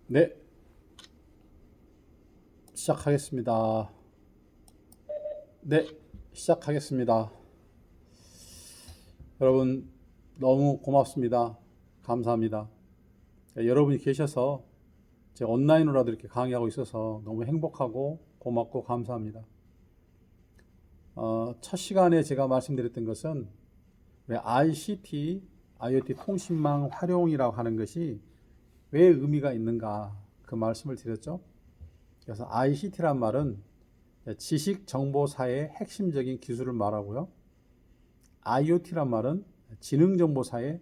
네, 시작하겠습니다. 네, 시작하겠습니다. 여러분, 너무 고맙습니다. 감사합니다. 여러분이 계셔서 제가 온라인으로라도 이렇게 강의하고 있어서 너무 행복하고 고맙고 감사합니다. 첫 시간에 제가 말씀드렸던 것은 왜 ICT, IoT 통신망 활용이라고 하는 것이 왜 의미가 있는가 그 말씀을 드렸죠. 그래서 ICT란 말은 지식정보사의 핵심적인 기술을 말하고요. IoT란 말은 지능정보사의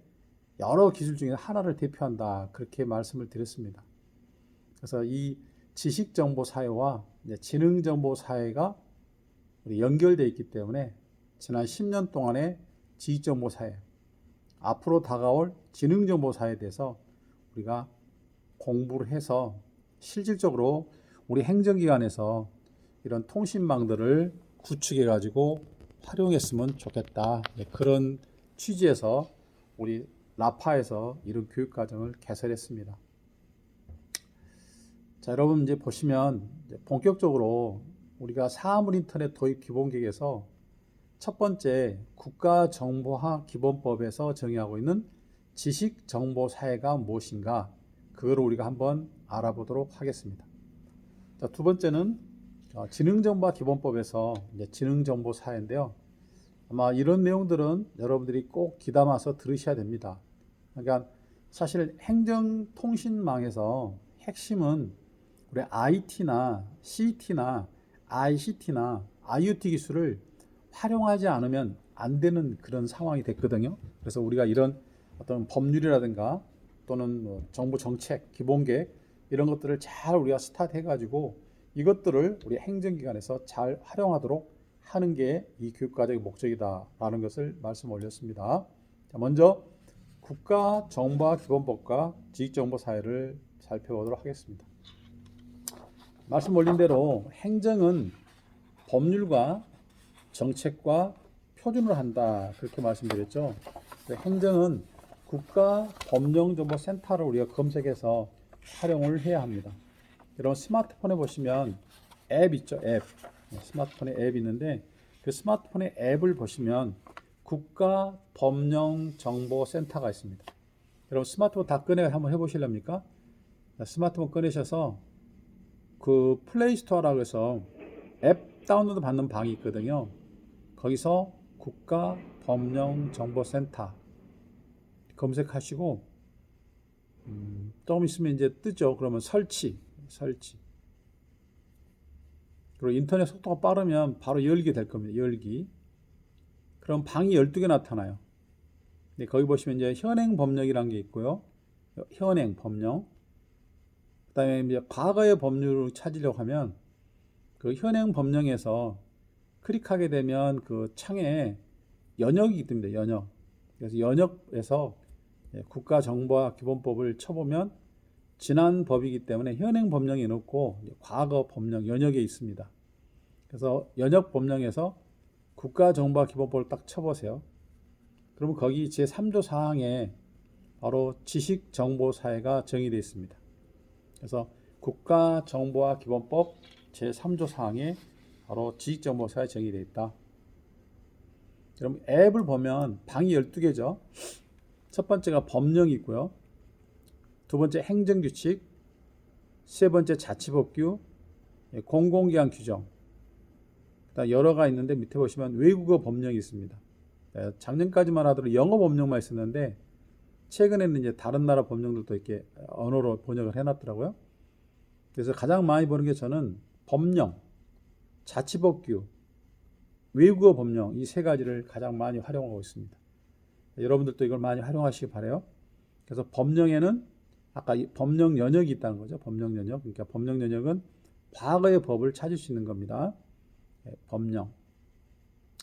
여러 기술 중에 하나를 대표한다. 그렇게 말씀을 드렸습니다. 그래서 이 지식정보사회와 지능정보사회가 연결되어 있기 때문에 지난 10년 동안의 지식정보사회, 앞으로 다가올 지능정보사회에 대해서 우리가 공부를 해서 실질적으로 우리 행정기관에서 이런 통신망들을 구축해 가지고 활용했으면 좋겠다. 그런 취지에서 우리 라파에서 이런 교육과정을 개설했습니다. 자, 여러분 이제 보시면 본격적으로 우리가 사물인터넷 도입 기본계획에서 첫 번째 국가정보화 기본법에서 정의하고 있는 지식정보사회가 무엇인가, 그거를 우리가 한번 알아보도록 하겠습니다. 자, 두 번째는 지능정보화 기본법에서 지능정보사회인데요. 아마 이런 내용들은 여러분들이 꼭 귀담아서 들으셔야 됩니다. 그러니까 사실 행정통신망에서 핵심은 우리 IT나 CT나 ICT나 IoT 기술을 활용하지 않으면 안 되는 그런 상황이 됐거든요. 그래서 우리가 이런 어떤 법률이라든가 또는 뭐 정부 정책, 기본계획 이런 것들을 잘 우리가 스타트해가지고 이것들을 우리 행정기관에서 잘 활용하도록 하는 게 이 교육과정의 목적이다라는 것을 말씀 올렸습니다. 자, 먼저 국가정보화 기본법과 지식정보사회를 살펴보도록 하겠습니다. 말씀 올린 대로 행정은 법률과 정책과 표준을 한다, 그렇게 말씀드렸죠. 행정은 국가법령정보센터를 우리가 검색해서 활용을 해야 합니다. 여러분 스마트폰에 보시면 앱 있죠. 앱. 스마트폰에 앱 있는데 그 스마트폰의 앱을 보시면 국가법령정보센터가 있습니다. 여러분 스마트폰 다 꺼내 한번 해보실랍니까? 스마트폰 꺼내셔서 그 플레이스토어라고 해서 앱 다운로드 받는 방이 있거든요. 거기서 국가법령정보센터 검색하시고 조금 있으면 이제 뜨죠. 그러면 설치. 그리고 인터넷 속도가 빠르면 바로 열게 될 겁니다. 열기. 그럼 방이 12개 나타나요. 근데 거기 보시면 이제 현행 법령이라는 게 있고요. 현행 법령. 그다음에 이제 과거의 법률을 찾으려고 하면 그 현행 법령에서 클릭하게 되면 그 창에 연역이 뜹니다. 연역. 그래서 연역에서 국가정보화 기본법을 쳐보면 지난 법이기 때문에 현행 법령에 넣고 과거 법령 연역에 있습니다. 그래서 연역 법령에서 국가정보화 기본법을 딱 쳐보세요. 그러면 거기 제3조 사항에 바로 지식정보사회가 정의되어 있습니다. 그래서 국가정보화 기본법 제3조 사항에 바로 지식정보사회 정의되어 있다. 그럼 앱을 보면 방이 12개죠. 첫 번째가 법령이 있고요. 두 번째 행정규칙, 세 번째 자치법규, 공공기관 규정, 그다음 여러가 있는데 밑에 보시면 외국어 법령이 있습니다. 작년까지만 하더라도 영어 법령만 있었는데 최근에는 이제 다른 나라 법령들도 이렇게 언어로 번역을 해놨더라고요. 그래서 가장 많이 보는 게 저는 법령, 자치법규, 외국어 법령 이 세 가지를 가장 많이 활용하고 있습니다. 여러분들도 이걸 많이 활용하시기 바라요. 그래서 법령에는 아까 법령 연역이 있다는 거죠. 법령 연역. 그러니까 법령 연역은 과거의 법을 찾을 수 있는 겁니다. 법령.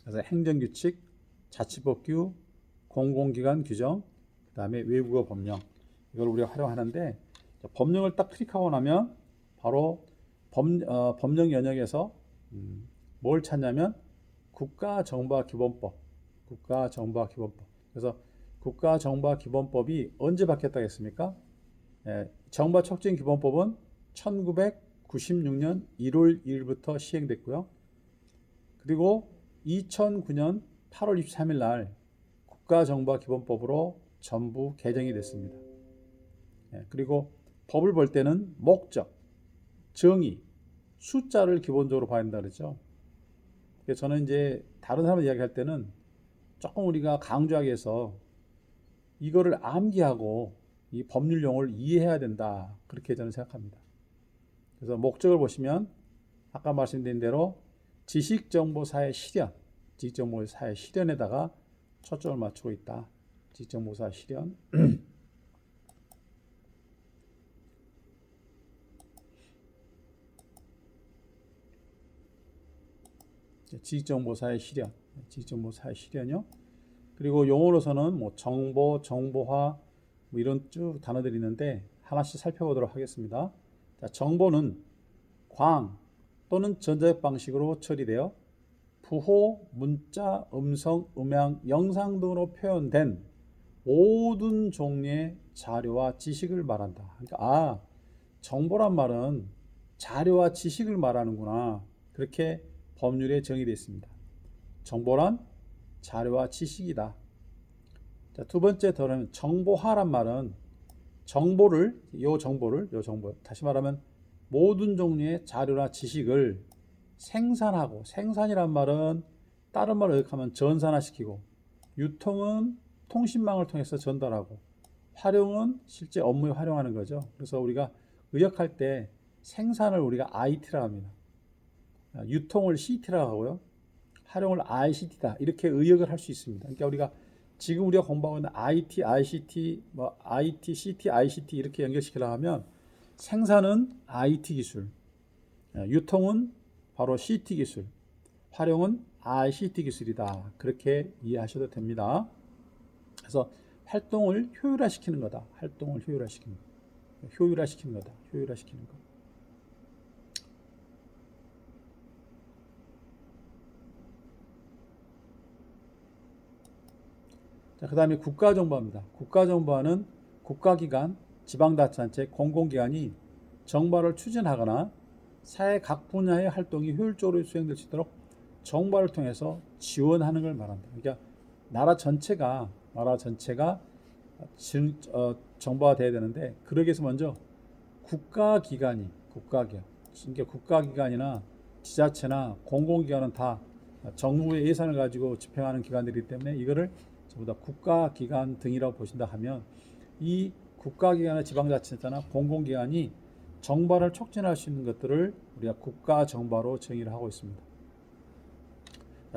그래서 행정규칙, 자치법규, 공공기관 규정, 그 다음에 외국어 법령. 이걸 우리가 활용하는데 법령을 딱 클릭하고 나면 바로 법령 연역에서 뭘 찾냐면 국가정보화 기본법. 그래서 국가정보화 기본법이 언제 바뀌었다고 했습니까? 정보 촉진 기본법은 1996년 1월 1일부터 시행됐고요. 그리고 2009년 8월 23일 날 국가정보화 기본법으로 전부 개정이 됐습니다. 그리고 법을 볼 때는 목적, 정의, 숫자를 기본적으로 봐야 된다 그랬죠. 그래서 저는 이제 다른 사람 이야기할 때는 조금 우리가 강조하기 위해서 이거를 암기하고 이 법률 용어를 이해해야 된다. 그렇게 저는 생각합니다. 그래서 목적을 보시면 아까 말씀드린 대로 지식정보사의 실현, 지식정보사의 실현에다가 초점을 맞추고 있다. 지식정보사 실현. 지식정보사의 실현, 지식정보사의 실현이요. 그리고 용어로서는 뭐 정보, 정보화 뭐 이런 쭉 단어들이 있는데 하나씩 살펴보도록 하겠습니다. 자, 정보는 광 또는 전자적 방식으로 처리되어 부호, 문자, 음성, 음향, 영상 등으로 표현된 모든 종류의 자료와 지식을 말한다. 그러니까 정보란 말은 자료와 지식을 말하는구나. 그렇게 법률에 정의되어 있습니다. 정보란 자료와 지식이다. 자, 두 번째 더는 정보화란 말은 정보 다시 말하면 모든 종류의 자료나 지식을 생산하고, 생산이란 말은 다른 말로 요약하면 전산화시키고, 유통은 통신망을 통해서 전달하고, 활용은 실제 업무에 활용하는 거죠. 그래서 우리가 의역할 때 생산을 우리가 IT라고 합니다. 유통을 CT라고 하고요. 활용을 ICT다. 이렇게 의역을 할 수 있습니다. 그러니까 우리가 지금 우리가 공부하고 있는 IT, ICT, IT, CT, ICT 이렇게 연결시키려고 하면 생산은 IT 기술, 유통은 바로 CT 기술, 활용은 ICT 기술이다. 그렇게 이해하셔도 됩니다. 그래서 활동을 효율화시키는 거다. 활동을 효율화시키는 거. 효율화시키는 거다. 효율화시키는 거. 그 다음에 국가정보화입니다. 국가정보화는 국가기관, 지방자치단체, 공공기관이 정보를 추진하거나 사회 각 분야의 활동이 효율적으로 수행될 수 있도록 정보를 통해서 지원하는 걸 말한다. 그러니까 나라 전체가 정보화 돼야 되는데 그러기 위해서 먼저 그러니까 국가기관이나 지자체나 공공기관은 다 정부의 예산을 가지고 집행하는 기관들이기 때문에 이거를 전부 다 국가기관 등이라고 보신다 하면 이 국가기관이나 지방자치제나 공공기관이 정보를 촉진할 수 있는 것들을 우리가 국가정보로 정의를 하고 있습니다.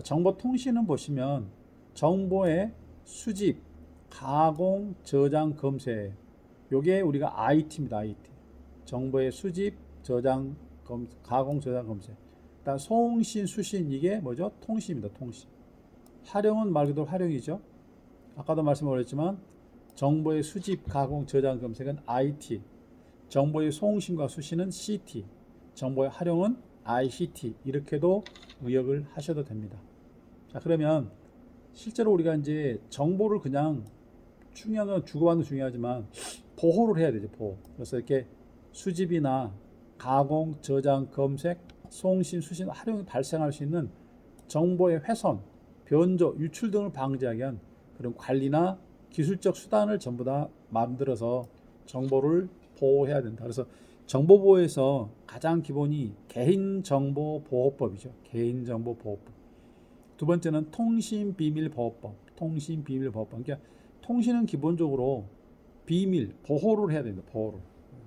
정보통신은 보시면 정보의 수집, 가공, 저장, 검색 요게 우리가 IT입니다. IT. 정보의 수집, 저장, 가공, 저장, 검색. 일단 송신, 수신 이게 뭐죠? 통신입니다. 통신. 활용은 말 그대로 활용이죠. 아까도 말씀드렸지만 정보의 수집, 가공, 저장, 검색은 IT, 정보의 송신과 수신은 CT, 정보의 활용은 ICT 이렇게도 의역을 하셔도 됩니다. 자, 그러면 실제로 우리가 이제 정보를 그냥 중요한 건 주고받는 건 중요하지만 보호를 해야 되죠. 보호. 그래서 이렇게 수집이나 가공, 저장, 검색, 송신, 수신, 활용이 발생할 수 있는 정보의 훼손, 변조, 유출 등을 방지하기 위한 그런 관리나 기술적 수단을 전부 다 만들어서 정보를 보호해야 된다. 그래서 정보보호에서 가장 기본이 개인정보보호법이죠. 개인정보보호법. 두 번째는 통신비밀보호법. 그러니까 통신은 기본적으로 비밀, 보호를 해야 됩니다. 보호를.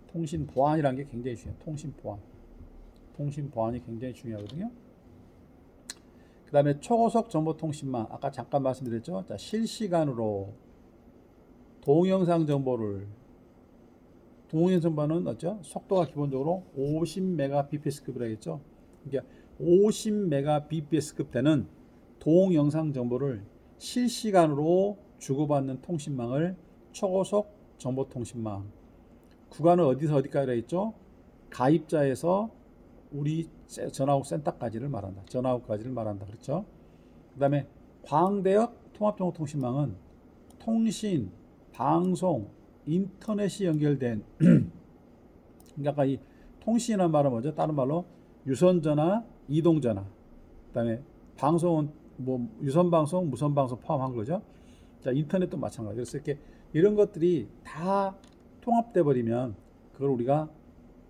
통신 보안이라는 게 굉장히 중요해요. 통신 보안이 굉장히 중요하거든요. 그 다음에 초고속 정보통신망 아까 잠깐 말씀드렸죠. 자, 실시간으로 동영상 정보는 어죠? 속도가 기본적으로 50Mbps급이라고 했죠. 그러니까 50Mbps급 되는 동영상 정보를 실시간으로 주고받는 통신망을 초고속 정보통신망. 구간을 어디서 어디까지라 했죠? 가입자에서 우리 전화국 센터까지를 말한다. 그렇죠? 그 다음에 광대역 통합정보통신망은 통신, 방송, 인터넷이 연결된 그러니까 이 통신이라는 말은 뭐죠? 다른 말로 유선전화, 이동전화, 그다음에 방송은 뭐 유선방송, 무선방송 포함한 거죠. 자, 인터넷도 마찬가지. 그래서 이렇게 이런 것들이 다 통합돼 버리면 그걸 우리가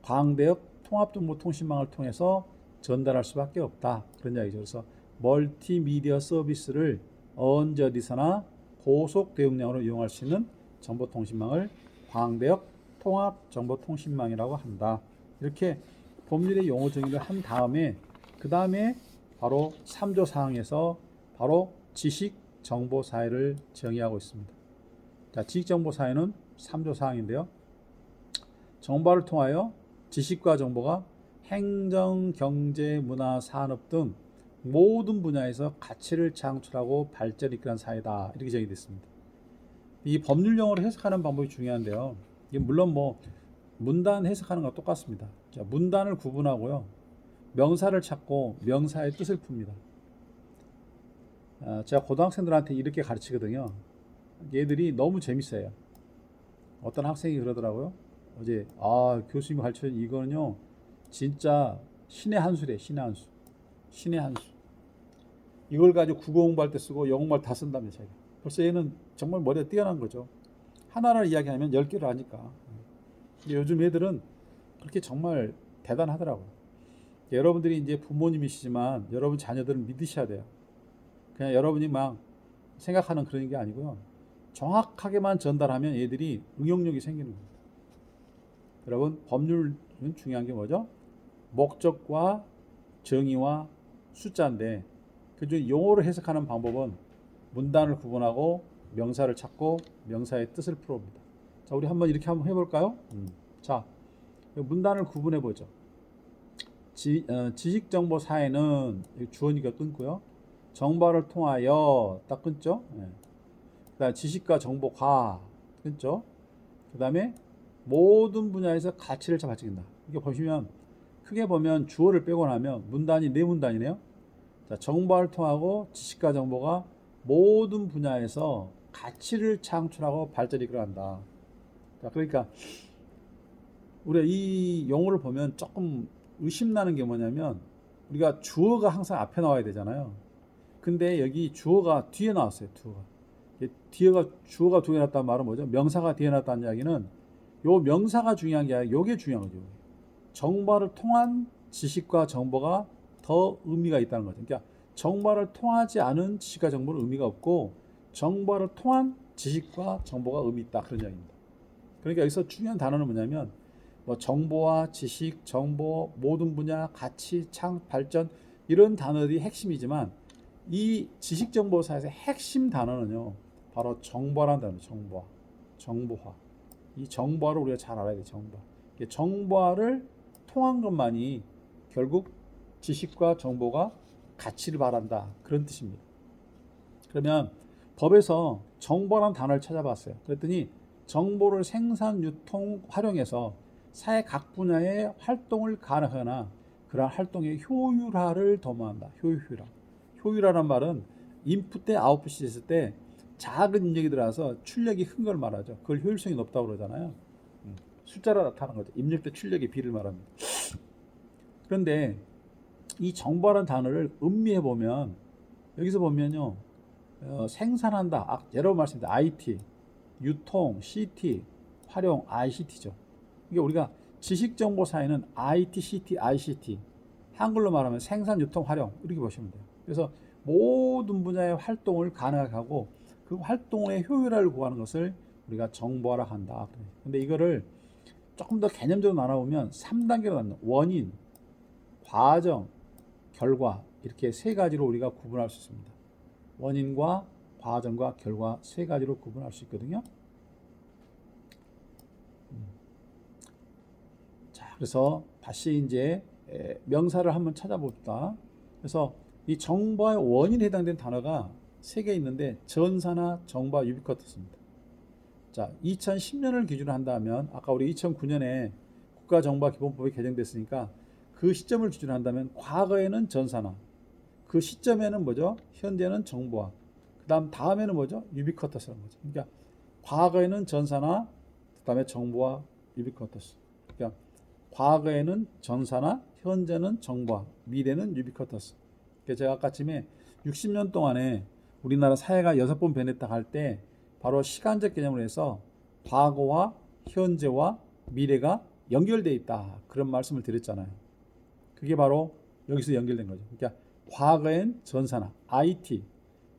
광대역 통합정보통신망을 통해서 전달할 수밖에 없다. 그런 이야기죠. 그래서 멀티미디어 서비스를 언제 어디서나 고속 대용량으로 이용할 수 있는 정보통신망을 광대역 통합정보통신망이라고 한다. 이렇게 법률의 용어 정의를 한 다음에 그 다음에 바로 3조 사항에서 바로 지식정보사회를 정의하고 있습니다. 자, 지식정보사회는 3조 사항인데요. 정보를 통하여 지식과 정보가 행정, 경제, 문화, 산업 등 모든 분야에서 가치를 창출하고 발전을 이끄는 사회다. 이렇게 정의됐습니다. 이 법률 용어를 해석하는 방법이 중요한데요. 이게 물론 뭐 문단 해석하는 거 똑같습니다. 자, 문단을 구분하고요. 명사를 찾고 명사의 뜻을 풉니다. 제가 고등학생들한테 이렇게 가르치거든요. 얘들이 너무 재밌어요. 어떤 학생이 그러더라고요. 어제 교수님이 가르쳐준 이거는요 진짜 신의 한 수래. 신의 한 수. 신의 한 수. 이걸 가지고 국어 공부할 때 쓰고 영어 공부할 때 다 쓴다며 자기가. 벌써 얘는 정말 머리가 뛰어난 거죠. 하나를 이야기하면 10개를 하니까. 요즘 애들은 그렇게 정말 대단하더라고요. 여러분들이 이제 부모님이시지만 여러분 자녀들은 믿으셔야 돼요. 그냥 여러분이 막 생각하는 그런 게 아니고요. 정확하게만 전달하면 얘들이 응용력이 생기는 겁니다. 여러분, 법률은 중요한 게 뭐죠? 목적과 정의와 숫자인데 그중 용어를 해석하는 방법은 문단을 구분하고 명사를 찾고 명사의 뜻을 풀어봅니다. 자, 우리 한번 이렇게 한번 해볼까요? 자, 문단을 구분해 보죠. 지식정보 사회는 주어니까 끊고요. 정보를 통하여 딱 끊죠. 그다음 지식과 정보가 끊죠. 그다음에 모든 분야에서 가치를 발전한다. 이게 보시면 크게 보면 주어를 빼고 나면 문단이 네 문단이네요. 자, 정보를 통하고 지식과 정보가 모든 분야에서 가치를 창출하고 발전을 이끌어간다. 자, 그러니까 우리가 이 용어를 보면 조금 의심나는 게 뭐냐면 우리가 주어가 항상 앞에 나와야 되잖아요. 근데 여기 주어가 뒤에 나왔어요. 주어가 뒤에 나왔다는 말은 뭐죠? 명사가 뒤에 나왔다는 이야기는 요 명사가 중요한 게 아니라 요게 중요한 거죠. 정보를 통한 지식과 정보가 더 의미가 있다는 거죠. 그러니까 정보를 통하지 않은 지식과 정보는 의미가 없고 정보를 통한 지식과 정보가 의미 있다. 그런 이야기입니다. 그러니까 여기서 중요한 단어는 뭐냐면 뭐 정보와 지식, 정보, 모든 분야, 가치, 발전 이런 단어들이 핵심이지만 이 지식정보사에서 핵심 단어는요. 바로 정보라는 단어, 정보화. 이 정보화를 우리가 잘 알아야 돼요. 정보화를 통한 것만이 결국 지식과 정보가 가치를 말한다. 그런 뜻입니다. 그러면 법에서 정보라는 단어를 찾아봤어요. 그랬더니 정보를 생산, 유통, 활용해서 사회 각 분야의 활동을 가능하거나 그러한 활동의 효율화를 도모한다. 효율화란 말은 인풋 대 아웃풋이 있을 때 작은 입력이 들어가서 출력이 큰 걸 말하죠. 그걸 효율성이 높다고 그러잖아요. 숫자로 나타나는 거죠. 입력 대 출력의 비를 말합니다. 그런데 이 정보라는 단어를 음미해 보면 여기서 보면요. 생산한다. 여러 번 말씀드린 IT, 유통, CT, 활용, ICT죠. 이게 우리가 지식정보사회는 IT, CT, ICT 한글로 말하면 생산, 유통, 활용 이렇게 보시면 돼요. 그래서 모든 분야의 활동을 가능하게 하고 그 활동의 효율화를 구하는 것을 우리가 정보화라 한다. 근데 이거를 조금 더 개념적으로 나눠보면 3단계로 나눈다. 원인, 과정, 결과 이렇게 세 가지로 우리가 구분할 수 있습니다. 원인과 과정과 결과 세 가지로 구분할 수 있거든요. 자, 그래서 다시 이제 명사를 한번 찾아봅시다. 그래서 이 정보의 원인에 해당되는 단어가 3개 있는데 전사나 정보와 유비쿼터스입니다. 자, 2010년을 기준으로 한다면 아까 우리 2009년에 국가정보기본법이 개정됐으니까 그 시점을 기준으로 한다면 과거에는 전사나 그 시점에는 뭐죠? 현재는 정보화. 다음에는 뭐죠? 유비쿼터스라는 거죠. 그러니까 과거에는 전사나 그다음에 정보화 유비쿼터스. 그러니까 과거에는 전사나 현재는 정보화, 미래는 유비쿼터스. 그러니까 제가 아까쯤에 60년 동안에 우리나라 사회가 6번 변했다 할 때 바로 시간적 개념으로 해서 과거와 현재와 미래가 연결되어 있다. 그런 말씀을 드렸잖아요. 그게 바로 여기서 연결된 거죠. 그러니까 과거엔 전사나 IT,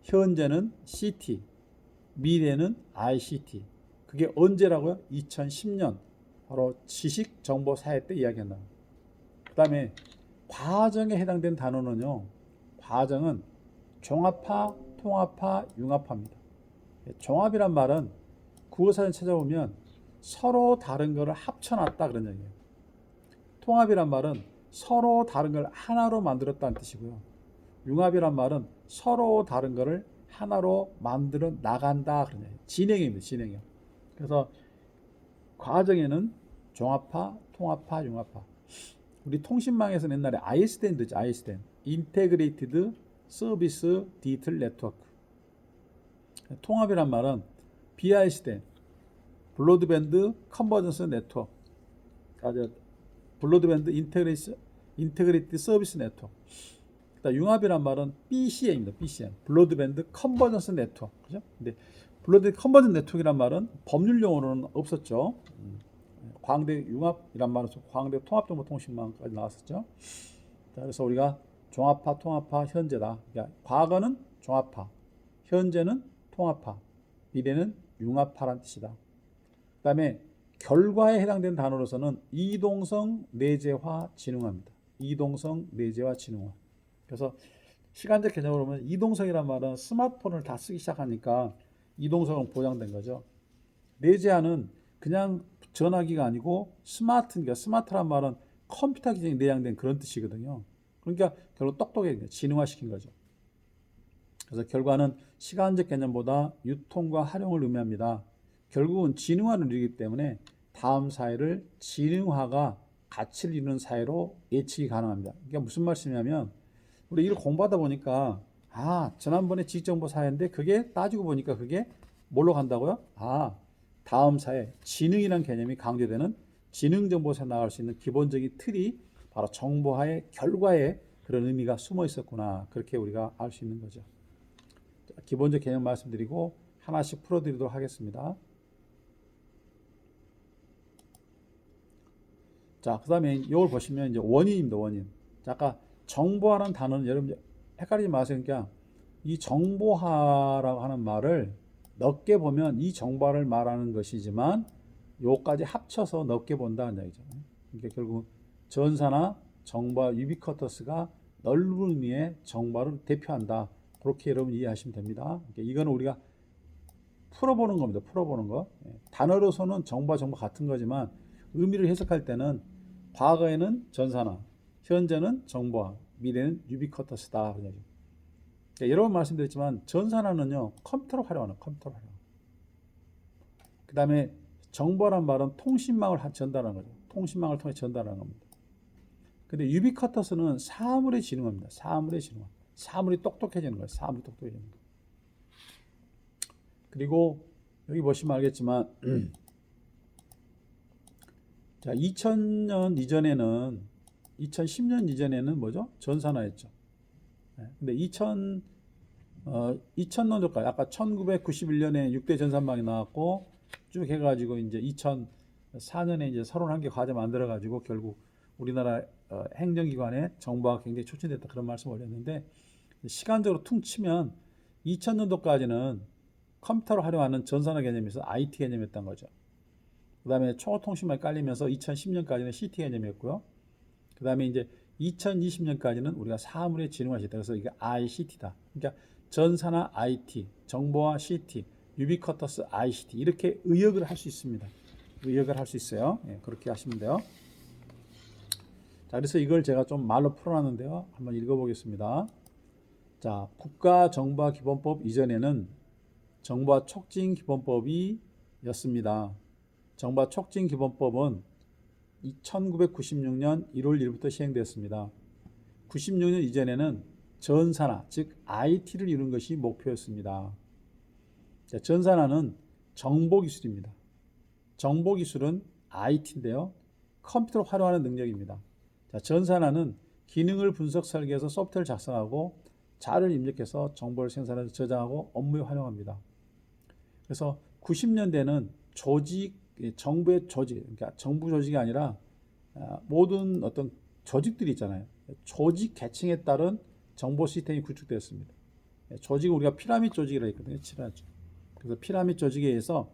현재는 CT, 미래는 ICT. 그게 언제라고요? 2010년. 바로 지식정보사회 때 이야기한다. 그 다음에 과정에 해당된 단어는요. 과정은 종합화, 통합화, 융합화입니다. 종합이란 말은 국어사전 찾아보면 서로 다른 것을 합쳐놨다 그런 얘기예요. 통합이란 말은 서로 다른 걸 하나로 만들었다는 뜻이고요. 융합이란 말은 서로 다른 것을 하나로 만들어 나간다 그런 얘기예요. 진행입니다. 진행이요. 그래서 과정에는 종합화, 통합화, 융합화. 우리 통신망에서는 옛날에 ISDN 듣죠. ISDN. Integrated Service Digital Network. 통합이란 말은 BISDN. 블로드밴드 컨버전스 네트워크. 블로드밴드 인테그레이티드 서비스 네트워크. 융합이란 말은 BCN입니다. BCN. 블로드밴드 컨버전스 네트워크. 그죠? 근데 블로드 컨버전 네트워크란 말은 법률 용어로는 없었죠. 광대 융합이란 말은 광대 통합정보통신망까지 나왔었죠. 자, 그래서 우리가 종합화, 통합화, 현재다. 그러니까 과거는 종합화, 현재는 통합화, 미래는 융합화란 뜻이다. 그 다음에 결과에 해당된 단어로서는 이동성 내재화 진흥화입니다. 이동성 내재화 진흥화. 그래서 시간적 개념으로 보면 이동성이란 말은 스마트폰을 다 쓰기 시작하니까 이동성은 보장된 거죠. 내재화는 그냥 전화기가 아니고 스마트니까 스마트란 말은 컴퓨터 기전이 내장된 그런 뜻이거든요. 그러니까 결국 똑똑하게 진흥화시킨 거죠. 그래서 결과는 시간적 개념보다 유통과 활용을 의미합니다. 결국은 진흥화를 이루기 때문에 다음 사회를 진흥화가 가치를 이루는 사회로 예측이 가능합니다. 그러니까 무슨 말씀이냐면 우리 이걸 공부하다 보니까 지난번에 지식정보 사회인데 그게 따지고 보니까 그게 뭘로 간다고요? 다음 사회 진흥이라는 개념이 강조되는 지능정보사에 나갈 수 있는 기본적인 틀이 바로 정보화의 결과에 그런 의미가 숨어 있었구나. 그렇게 우리가 알 수 있는 거죠. 기본적 개념 말씀드리고 하나씩 풀어드리도록 하겠습니다. 자, 그 다음에 이걸 보시면 이제 원인입니다. 원인. 자, 아까 정보화라는 단어는 여러분 헷갈리지 마세요. 그러니까 이 정보화라고 하는 말을 넓게 보면 이 정보화를 말하는 것이지만 요까지 합쳐서 넓게 본다는 얘기죠. 그러니까 결국 전사나 정보화 유비쿼터스가 넓은 의미의 정보화를 대표한다. 그렇게 여러분 이해하시면 됩니다. 그러니까 이거는 우리가 풀어보는 겁니다. 풀어보는 거. 단어로서는 정보와 정보 같은 거지만 의미를 해석할 때는 과거에는 전사나, 현재는 정보화, 미래는 유비쿼터스다. 그러죠. 여러 번 말씀드렸지만 전산화는요 컴퓨터로 활용하는 컴퓨터로 활용. 그 다음에 정보란 말은 통신망을 전달하는 거죠. 통신망을 통해 전달하는 겁니다. 근데 유비쿼터스는 사물의 진흥화입니다. 사물의 진흥화. 사물이 똑똑해지는 거예요. 사물이 똑똑해지는 거예요. 그리고 여기 보시면 알겠지만 자 2000년 이전에는 2010년 이전에는 뭐죠? 전산화였죠. 근데 2000년도까지 아까 1991년에 6대 전산망이 나왔고 쭉 해가지고 이제 2004년에 이제 31개 과제 만들어가지고 결국 우리나라 행정기관에 정보가 굉장히 촉진됐다 그런 말씀 올렸는데 시간적으로 퉁 치면 2000년도까지는 컴퓨터를 활용하는 전산화 개념에서 IT 개념이었던 거죠. 그 다음에 초통신망이 깔리면서 2010년까지는 CT 개념이었고요. 그 다음에 이제 2020년까지는 우리가 사물의 진흥화 시대. 그래서 이게 ICT다. 그러니까 전산화 IT, 정보화 CT, 유비쿼터스 ICT 이렇게 의역을 할 수 있습니다. 의역을 할 수 있어요. 그렇게 하시면 돼요. 자, 그래서 이걸 제가 좀 말로 풀어놨는데요. 한번 읽어보겠습니다. 자, 국가정보화기본법 이전에는 정보화 촉진기본법이 였습니다. 정보화 촉진기본법은 1996년 1월 1일부터 시행되었습니다. 96년 이전에는 전산화, 즉 IT를 이루는 것이 목표였습니다. 자, 전산화는 정보기술입니다. 정보기술은 IT인데요. 컴퓨터를 활용하는 능력입니다. 자, 전산화는 기능을 분석 설계해서 소프트웨어를 작성하고 자료를 입력해서 정보를 생산해서 저장하고 업무에 활용합니다. 그래서 90년대는 조직, 정부의 조직, 그러니까 정부 조직이 아니라 모든 어떤 조직들이 있잖아요. 조직 계층에 따른 정보 시스템이 구축되었습니다. 조직은 우리가 피라미드 조직이라고 했거든요. 그래서 피라미드 조직에 의해서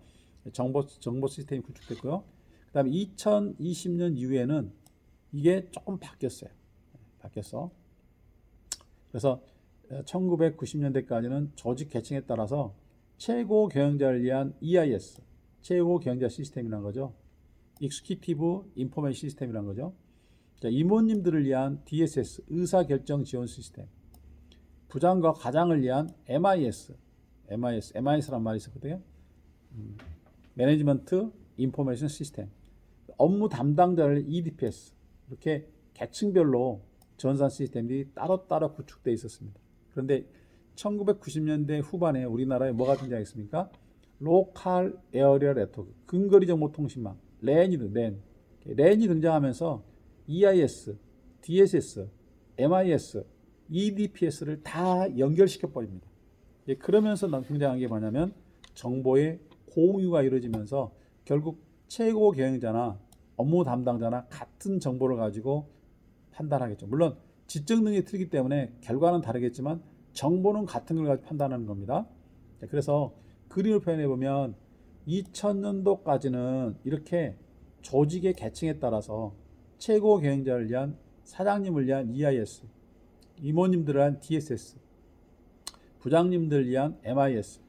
정보 시스템이 구축됐고요. 그 다음에 2020년 이후에는 이게 조금 바뀌었어요. 바뀌었어. 그래서 1990년대까지는 조직 계층에 따라서 최고 경영자를 위한 EIS, 최고 경영자 시스템이라는 거죠. Executive Information 시스템이라는 거죠. 자, 이모님들을 위한 DSS, 의사결정 지원 시스템. 부장과 과장을 위한 MIS란 말이 있었거든요. 매니지먼트 인포메이션 시스템. 업무 담당자를 EDPS. 이렇게 계층별로 전산 시스템이 따로따로 구축되어 있었습니다. 그런데 1990년대 후반에 우리나라에 뭐가 등장했습니까? 로컬 에어리어 네트워크, 근거리 정보 통신망, 랜이 등장하면서 EIS, DSS, MIS, EDPS를 다 연결시켜 버립니다. 그러면서 등장한 게 뭐냐면 정보의 공유가 이루어지면서 결국 최고 경영자나 업무 담당자나 같은 정보를 가지고 판단하겠죠. 물론 지적 능력이 틀리기 때문에 결과는 다르겠지만 정보는 같은 걸 가지고 판단하는 겁니다. 그래서 그림을 표현해 보면 2000년도까지는 이렇게 조직의 계층에 따라서 최고 경영자를 위한 사장님을 위한 EIS, 이모님들을 위한 DSS, 부장님들을 위한 MIS,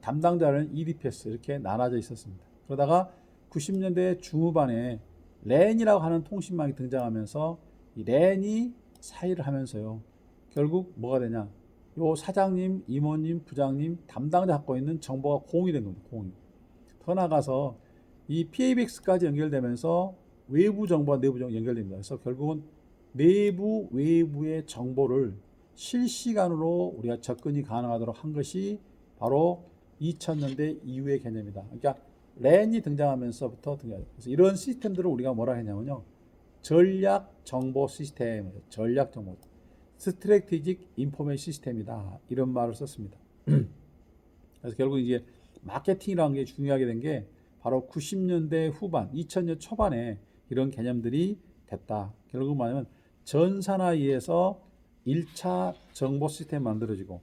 담당자는 EDPS 이렇게 나눠져 있었습니다. 그러다가 90년대 중후반에 랜이라고 하는 통신망이 등장하면서 이 랜이 사이를 하면서요. 결국 뭐가 되냐? 요 사장님, 이모님, 부장님, 담당자 갖고 있는 정보가 공유된 겁니다. 공유. 더 나가서 이 PABX까지 연결되면서 외부 정보와 내부 정보 연결됩니다. 그래서 결국은 내부, 외부의 정보를 실시간으로 우리가 접근이 가능하도록 한 것이 바로 2000년대 이후의 개념이다. 그러니까 랜이 등장하면서부터 등장해요. 그래서 이런 시스템들을 우리가 뭐라 했냐면요. 전략 정보 시스템, 전략 정보, 스트래티직 인포메이션 시스템이다. 이런 말을 썼습니다. 그래서 결국 이제 마케팅이라는 게 중요하게 된 게 바로 90년대 후반, 2000년 초반에 이런 개념들이 됐다. 결국 뭐냐면 전산화에 의해서 1차 정보 시스템이 만들어지고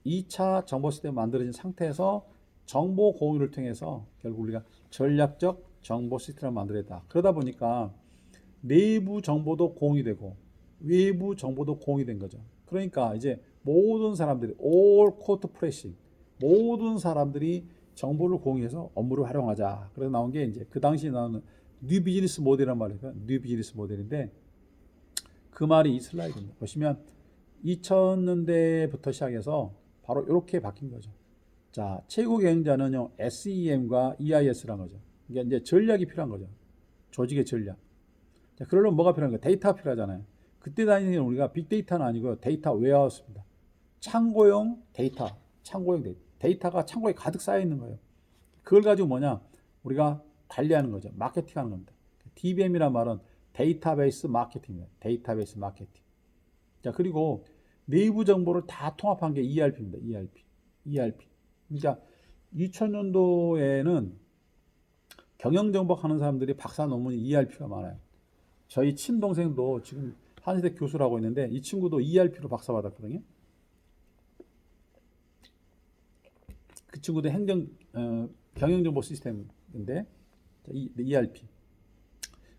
2차 정보 시스템이 만들어진 상태에서 정보 공유를 통해서 결국 우리가 전략적 정보 시스템을 만들었다. 그러다 보니까 내부 정보도 공유되고 외부 정보도 공유된 거죠. 그러니까 이제 모든 사람들이 all code pressing, 모든 사람들이 정보를 공유해서 업무를 활용하자. 그래서 나온 게 이제 그 당시에 나오는 뉴 비즈니스 모델이란 말이에요. 뉴 비즈니스 모델인데 그 말이 이 슬라이드입니다. 보시면 2000년대부터 시작해서 바로 이렇게 바뀐 거죠. 자, 최고 경영자는요, SEM과 EIS라는 거죠. 이게 이제 전략이 필요한 거죠. 조직의 전략. 자, 그러려면 뭐가 필요한 거예요? 데이터가 필요하잖아요. 그때 다니는 우리가 빅데이터는 아니고요. 데이터 웨어하우스입니다. 창고용 데이터, 창고용 데이터. 데이터가 창고에 가득 쌓여 있는 거예요. 그걸 가지고 뭐냐? 우리가 관리하는 거죠. 마케팅하는 겁니다. DBM이란 말은 데이터베이스 마케팅입니다. 데이터베이스 마케팅. 자, 그리고 내부 정보를 다 통합한 게 ERP입니다. ERP. 그러니까 2000년도에는 경영정보 하는 사람들이 박사 논문이 ERP가 많아요. 저희 친동생도 지금 한의대 교수라고 있는데 이 친구도 ERP로 박사 받았거든요. 그 친구도 경영정보 시스템인데 ERP.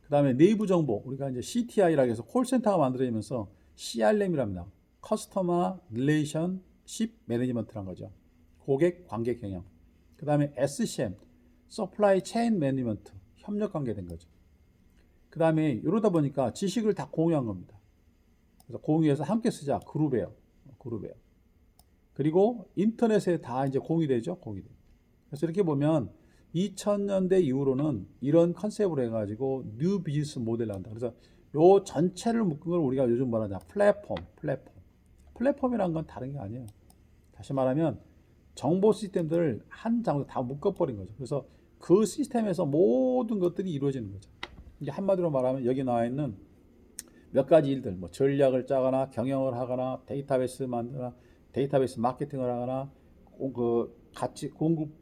그 다음에 내부 정보 우리가 이제 CTI라고 해서 콜센터가 만들어지면서 CRM이랍니다. 커스터머 릴레이션십 매니지먼트란 거죠. 고객 관계 경영. 그 다음에 SCM, 서플라이 체인 매니지먼트, 협력 관계된 거죠. 그 다음에 이러다 보니까 지식을 다 공유한 겁니다. 그래서 공유해서 함께 쓰자. 그룹이에요. 그리고 인터넷에 다 이제 공유되죠. 그래서 이렇게 보면 2000년대 이후로는 이런 컨셉으로 해가지고 뉴 비즈니스 모델을 한다. 그래서 요 전체를 묶은 걸 우리가 요즘 뭐라냐 플랫폼이란 건 다른 게 아니에요. 다시 말하면 정보 시스템들을 한 장소에 다 묶어버린 거죠. 그래서 그 시스템에서 모든 것들이 이루어지는 거죠. 이제 한마디로 말하면 여기 나와 있는 몇 가지 일들, 뭐 전략을 짜거나 경영을 하거나 데이터베이스 만들거나 데이터베이스 마케팅을 하거나 그 가치 공급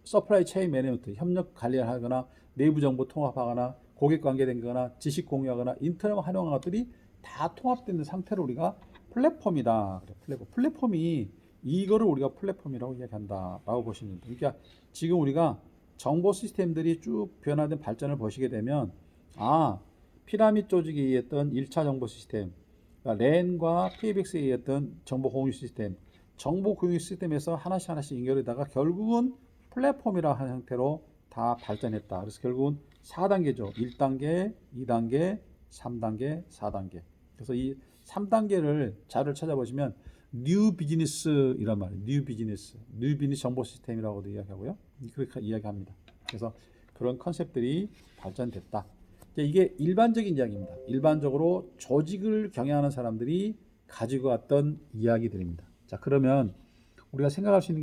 서플라이 체인 매니지먼트 협력 관리를 하거나 내부 정보 통합하거나 고객 관계 된거나 지식 공유하거나 인터넷 활용하는 것들이 다 통합된 상태로 우리가 플랫폼이다. 플랫폼이 이거를 우리가 플랫폼이라고 이야기한다라고 보시면 됩니다. 그러니까 지금 우리가 정보 시스템들이 쭉 변화된 발전을 보시게 되면 피라미드 조직에 의했던 1차 정보 시스템, 그러니까 랜과 PBX에 의했던 정보 공유 시스템, 정보 공유 시스템에서 하나씩 연결하다가 결국은 플랫폼이라는 형태로 다 발전했다. 그래서 결국은 4단계죠. 1단계, 2단계, 3단계, 4단계. 그래서 이 3단계를 자료를 찾아보시면 뉴 비즈니스 이란 말이에요. 뉴 비즈니스 정보 시스템이라고도 이야기하고요. 그렇게 이야기합니다. 그래서 그런 컨셉들이 발전됐다. 이게 일반적인 이야기입니다. 일반적으로 조직을 경영하는 사람들이 가지고 왔던 이야기들입니다. 자, 그러면 우리가 생각할 수 있는